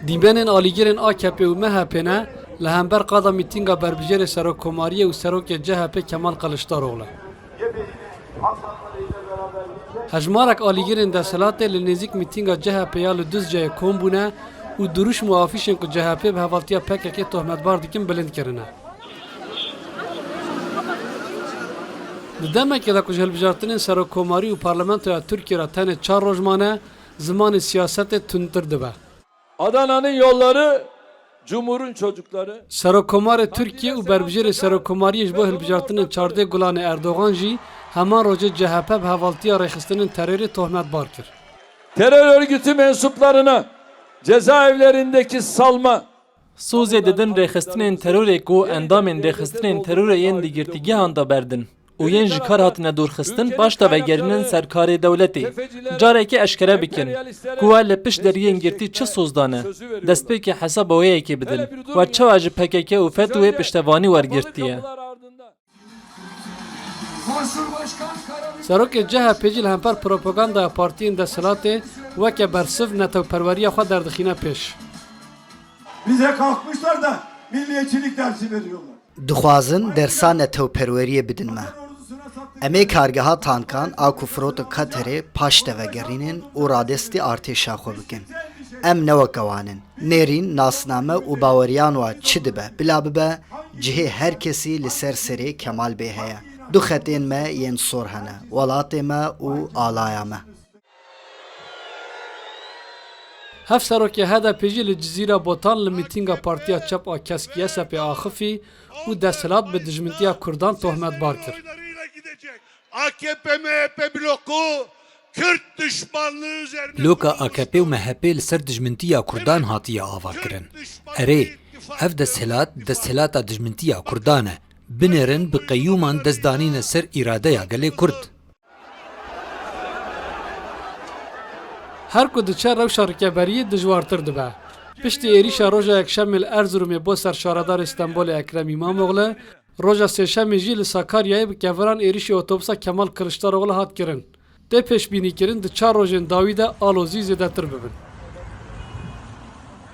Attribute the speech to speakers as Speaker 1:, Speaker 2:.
Speaker 1: Dîmenên alîgirên AKP û MHP'ne li hember qada mîtînga berbijêrê Serokkomariyê û Serokê CHP Kemal Kılıçdaroğlu. Hejmarek alîgirên desthilatê li nêzik mîtînga CHP ya li Düzce'ye kom bûne û duruş û afîşên ku CHP bi hevaltiya PKK tohmetbar dikin bilind kirine. Di demekê de ku ji hilbijartinên Serokkomarî û Parlamentoya Tirkiye re tenê 4 rojmane zimanê siyasetê tundtir dibe.
Speaker 2: Adana'nın yolları, Cumhur'un çocukları.
Speaker 1: Serokkomarê Tirkiye û berbijêrê Serokkomariyê ji bo hilbijartinên çardê Gulanê Erdogan jî heman rojê CHP bi hevaltiya rêxistinên terorê tohmetbar kir.
Speaker 2: Terör örgütü mensuplarına cezaevlerindeki salma.
Speaker 3: Sozê didin rêxistinên terorê ku endamên rêxistinên terorê yên di girtîgehan da berdin. û yên ji kar hatine dûrxistin baş da vegerînin ser karê dewletê. Carekê eşkere bikin ku we li pişt deriyên girtî çi soz dane, destpêkê hesaba wê yekê bidin we çawa ji PKK û FETÖ'yê piştevanî wergirtiye.
Speaker 1: Serokê CHP jî li hember propagandaya partiyên desthilatê weke bersiv netewperweriya xwe derdixîne pêş.
Speaker 4: Bize kalkmışlar da milliyetçilik dersi veriyorlar.
Speaker 5: Dixwazin dersa netewperweriyê bidin me. Em ê kargeha tankan a ku firota Qatarê paş de vegerînin û radestî artêşa xwe bikin. Em ne wek ewanin. Nêrîn, nasname û baweriyan wa çi dibe bila bibe cihê her kesî li ser serê Kemal Bê heye. Du xetên me yên sor hene, welatê me û alaya me.
Speaker 1: Hev serokê HDP jî li Cizîra Botan li mîtînga Partiya Çep a Keskiye Sepê Axifî û desthilat bi dijmintiya Kurdan tohmetbar kir.
Speaker 6: AKP MHP bloku Kürt düşmanlığı üzerine
Speaker 7: Bloka AKP û MHP li ser dijmintiya Kurdan hatiye avakirin. Erê, ev desthilata dijmintiya Kurdan e. Binêrin bi qeyûman destdanîne ser îradeya gelê Kurd.
Speaker 1: Her ku diçe rewşa rikeberiyê dijwartir dibe. Piştî êrişa roja yekşemê li Erzurumê bo ser şaredarê Stenbolê Ekrem İmamoğlu, roja sêşemê jî li Sakaryayê bi keviran êrişê otobüsa Kemal Kılıçdaroğlu hat kirin. Tê pêşbînîkirin di 4 rojên dawî de alozî zêdetir bibin.